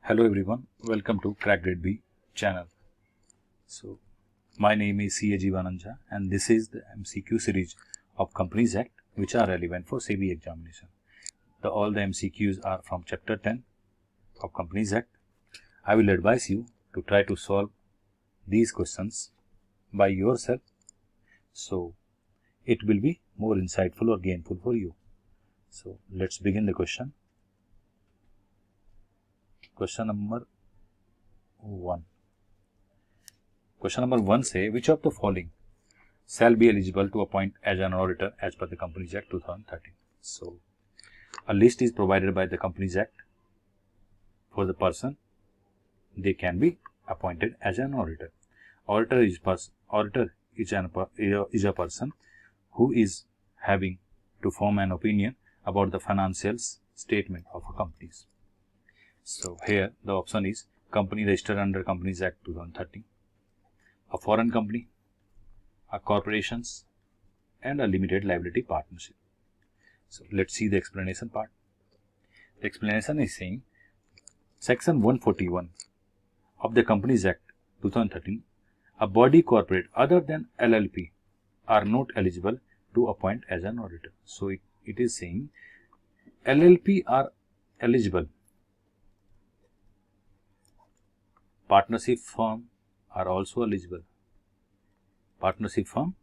Hello everyone, welcome to Crack Grade B channel. So, my name is C.A. Jivananja and this is the MCQ series of Companies Act which are relevant for SEBI examination. All the MCQs are from chapter 10 of Companies Act. I will advise you to try to solve these questions by yourself, so it will be more insightful or gainful for you. So, let's begin the question. Question number 1. Question number 1 say, which of the following shall be eligible to appoint as an auditor as per the Companies Act 2013? So, a list is provided by the Companies Act for the person they can be appointed as an auditor. Auditor is a person who is having to form an opinion about the financial statement of a company. So, here the option is company registered under Companies Act 2013, a foreign company, a corporations, and a limited liability partnership. So, let's see the explanation part. The explanation is saying Section 141 of the Companies Act 2013, a body corporate other than LLP are not eligible to appoint as an auditor. So, it is saying LLP are eligible. Partnership firm are also eligible. Partnership firm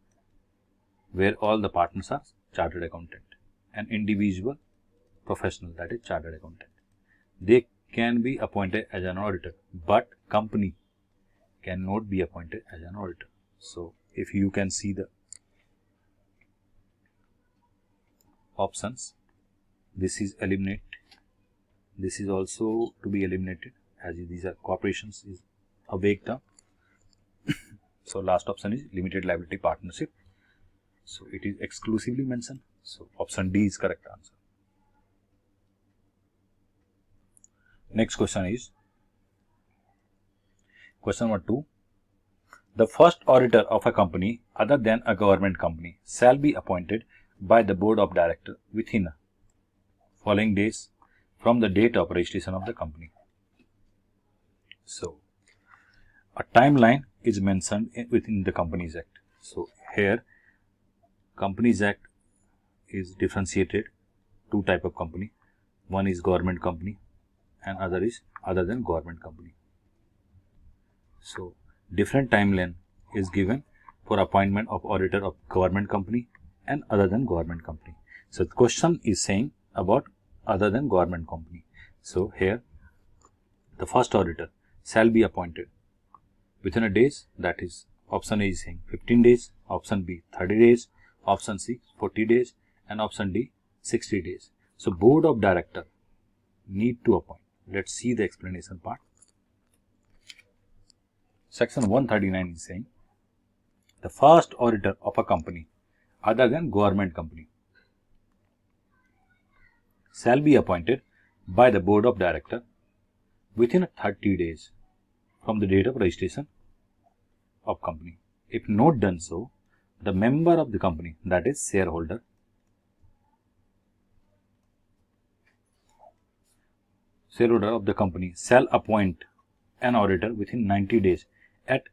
where all the partners are chartered accountant, and individual professional, that is chartered accountant. They can be appointed as an auditor, but company cannot be appointed as an auditor. So, if you can see the options, this is eliminate. This is also to be eliminated, as these are corporations is a vague term. So, last option is limited liability partnership. So, it is exclusively mentioned. So, option D is correct answer. Next question is question number 2. The first auditor of a company other than a government company shall be appointed by the board of directors within following days from the date of registration of the company. So, a timeline is mentioned within the Companies Act. So, here Companies Act is differentiated two type of company. One is government company and other is other than government company. So, different timeline is given for appointment of auditor of government company and other than government company. So, the question is saying about other than government company. So, here the first auditor shall be appointed within a days, that is option A is saying 15 days, option B 30 days, option C 40 days and option D 60 days. So, board of director need to appoint. Let's see the explanation part. Section 139 is saying the first auditor of a company other than government company shall be appointed by the board of director within 30 days from the date of registration of company. If not done so, the member of the company, that is shareholder, of the company shall appoint an auditor within 90 days at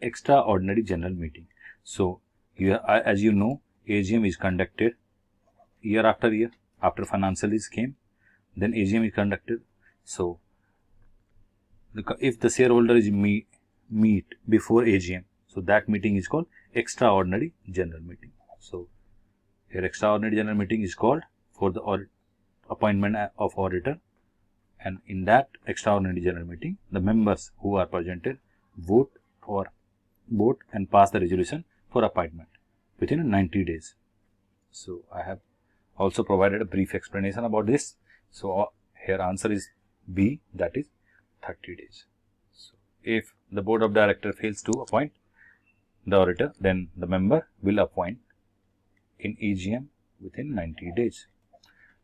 extraordinary general meeting. So, here, as you know, AGM is conducted year after year. After financial years came, then AGM is conducted. So, if the shareholder is meet before AGM, so that meeting is called extraordinary general meeting. So, here extraordinary general meeting is called for the appointment of auditor, and in that extraordinary general meeting, the members who are presented vote and pass the resolution for appointment within 90 days. So, I have also provided a brief explanation about this. So, here answer is B, that is 30 days. So, if the board of directors fails to appoint the auditor, then the member will appoint in AGM within 90 days.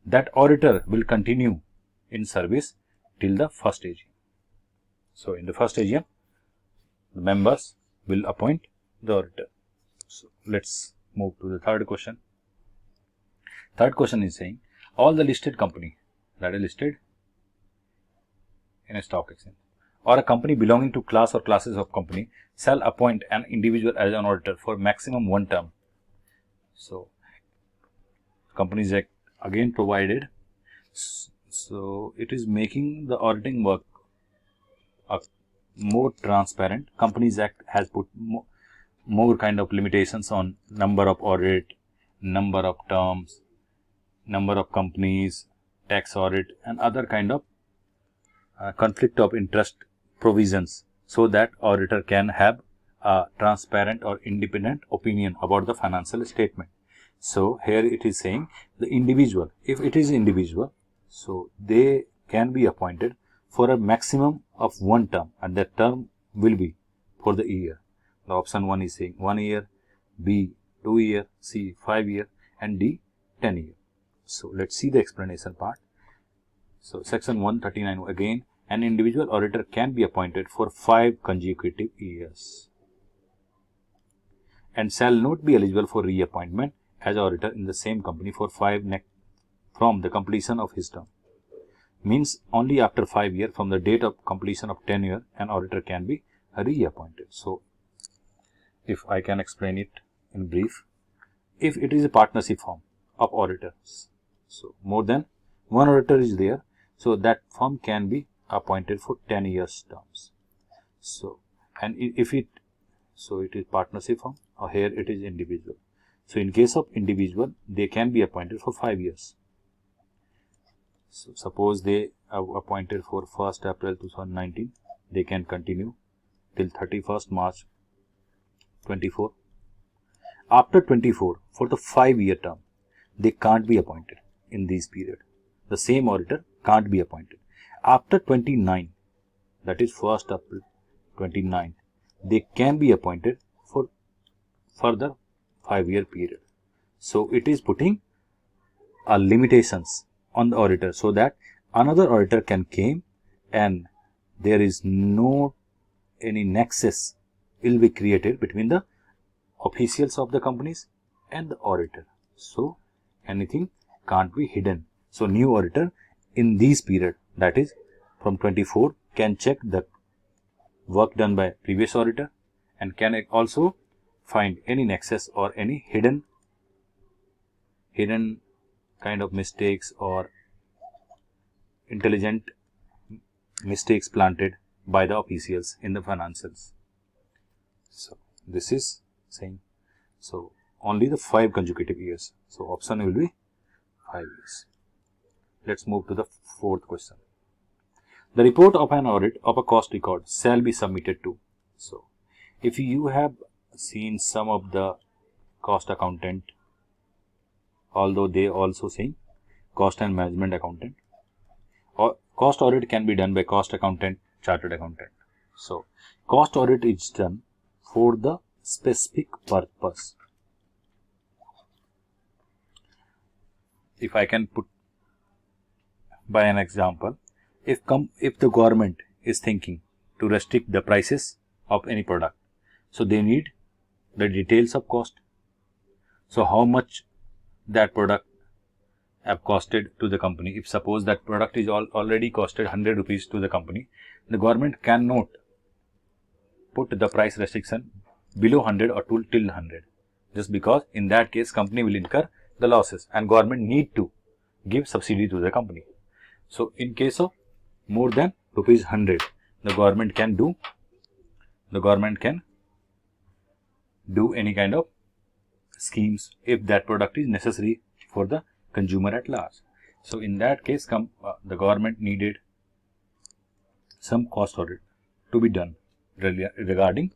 That auditor will continue in service till the first AGM. So, in the first AGM, the members will appoint the auditor. So, let's move to the third question. Third question is saying all the listed company, that is listed in a stock exchange. Or a company belonging to class or classes of company shall appoint an individual as an auditor for maximum 1 term. So, Companies Act again provided. So, it is making the auditing work more transparent. Companies Act has put more kind of limitations on number of audit, number of terms, number of companies, tax audit, and other kind of conflict of interest provisions, so that auditor can have a transparent or independent opinion about the financial statement. So here it is saying the individual, if it is individual, so they can be appointed for a maximum of 1 term, and that term will be for the year. The option 1 is saying 1 year, B 2 year, C 5 year, and D 10 year. So let's see the explanation part. So section 139 again, an individual auditor can be appointed for 5 consecutive years and shall not be eligible for reappointment as auditor in the same company for 5 from the completion of his term. Means only after 5 years from the date of completion of tenure, an auditor can be reappointed. So if I can explain it in brief, if it is a partnership firm of auditors, so more than 1 auditor is there, so that firm can be appointed for 10 years terms. So, and if it is partnership firm, or here it is individual. So in case of individual, they can be appointed for 5 years. So suppose they are appointed for 1st April 2019, they can continue till 31st March 24. After 24, for the 5-year term, they can't be appointed in this period. The same auditor can't be appointed. After 29, that is 1st April 29, they can be appointed for further 5-year period. So it is putting a limitations on the auditor, so that another auditor can come and there is no any nexus will be created between the officials of the companies and the auditor. So anything can't be hidden. So new auditor in this period, that is from 24, can check the work done by previous auditor and can also find any nexus or any hidden kind of mistakes or intelligent mistakes planted by the officials in the financials. So this is saying, so only the 5 consecutive years. So option will be 5 years. Let's move to the 4th question. The report of an audit of a cost record shall be submitted to. So if you have seen some of the cost accountant, although they also saying cost and management accountant, or cost audit can be done by cost accountant, chartered accountant. So cost audit is done for the specific purpose. If I can put by an example, if the government is thinking to restrict the prices of any product, so they need the details of cost. So how much that product have costed to the company. If suppose that product is already costed 100 rupees to the company, the government cannot put the price restriction below 100 or till 100, just because in that case company will incur the losses and government need to give subsidy to the company. So in case of more than rupees 100, the government can do any kind of schemes if that product is necessary for the consumer at large. So in that case, the government needed some cost audit to be done regarding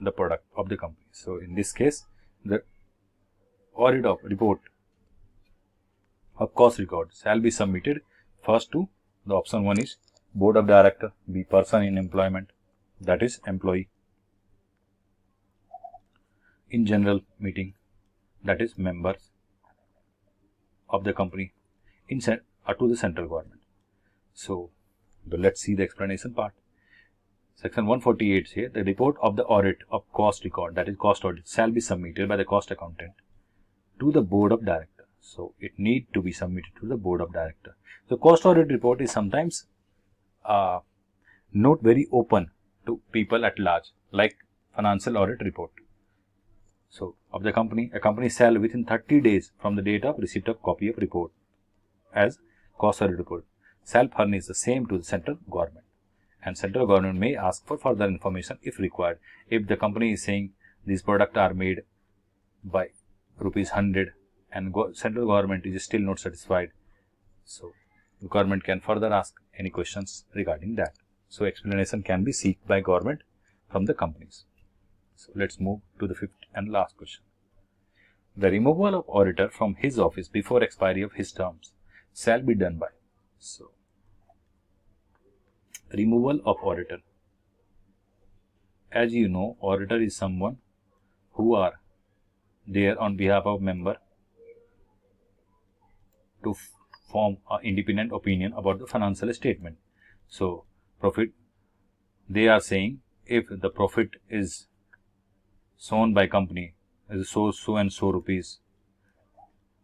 the product of the company. So in this case, the audit of report of cost record shall be submitted first to the option 1 is board of director, B person in employment, that is employee, in general meeting, that is members of the company, to the central government. So let's see the explanation part. Section 148 here, the report of the audit of cost record, that is cost audit, shall be submitted by the cost accountant to the board of director. So it need to be submitted to the board of director. So cost audit report is sometimes not very open to people at large, like financial audit report. So, of the company, a company shall within 30 days from the date of receipt of copy of report as cost audit report shall furnish the same to the central government, and central government may ask for further information if required. If the company is saying these products are made by ₹100 and central government is still not satisfied, so the government can further ask any questions regarding that. So explanation can be sought by government from the companies. So let's move to the fifth and last question. The removal of auditor from his office before expiry of his terms shall be done by. So removal of auditor. As you know, auditor is someone who are there on behalf of member to form an independent opinion about the financial statement. So profit, they are saying if the profit is shown by company as so and so rupees,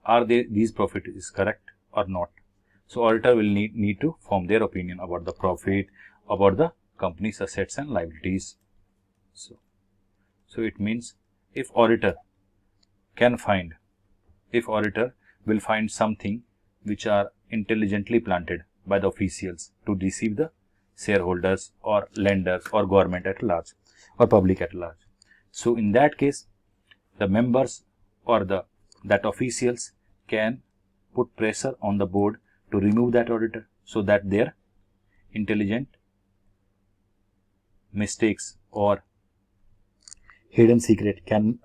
are these profit is correct or not? So auditor will need to form their opinion about the profit, about the company's assets and liabilities. So it means if auditor will find something which are intelligently planted by the officials to deceive the shareholders or lenders or government at large or public at large. So in that case, the members or that officials can put pressure on the board to remove that auditor, so that their intelligent mistakes or hidden secret do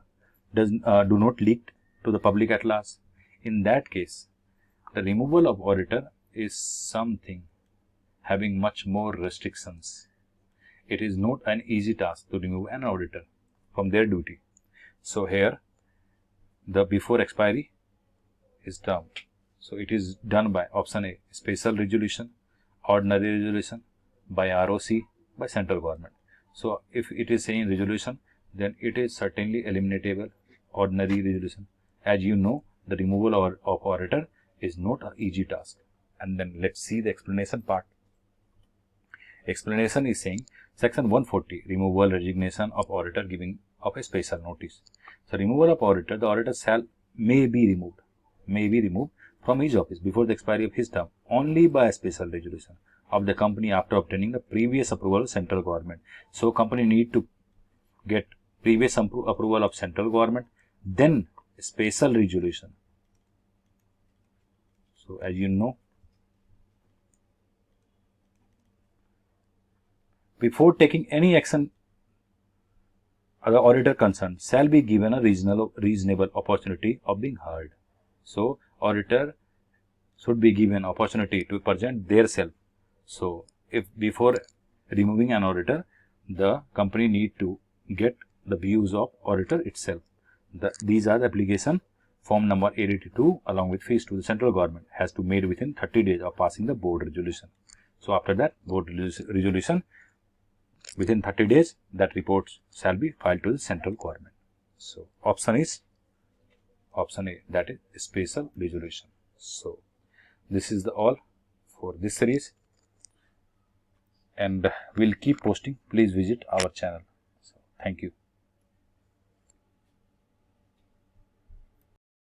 not leak to the public at large. In that case, the removal of auditor is something having much more restrictions. It is not an easy task to remove an auditor from their duty. So here, the before expiry is term. So it is done by option A, special resolution, ordinary resolution, by ROC, by central government. So if it is saying resolution, then it is certainly eliminatable, ordinary resolution. As you know, the removal of auditor is not an easy task. And then let's see the explanation part. Explanation is saying section 140, removal, resignation of auditor, giving of a special notice. So removal of auditor, the auditor may be removed from his office before the expiry of his term only by a special resolution of the company after obtaining the previous approval of central government. So company need to get previous approval of central government, then special resolution. So as you know, before taking any action, the auditor concerned shall be given a reasonable opportunity of being heard. So auditor should be given opportunity to present their self. So if before removing an auditor, the company need to get the views of auditor itself. These are the application form number 882 along with fees to the central government has to be made within 30 days of passing the board resolution. So after that board resolution, within 30 days, that report shall be filed to the central government. So option A, that is special resolution. So this is all for this series, and we'll keep posting. Please visit our channel. So thank you.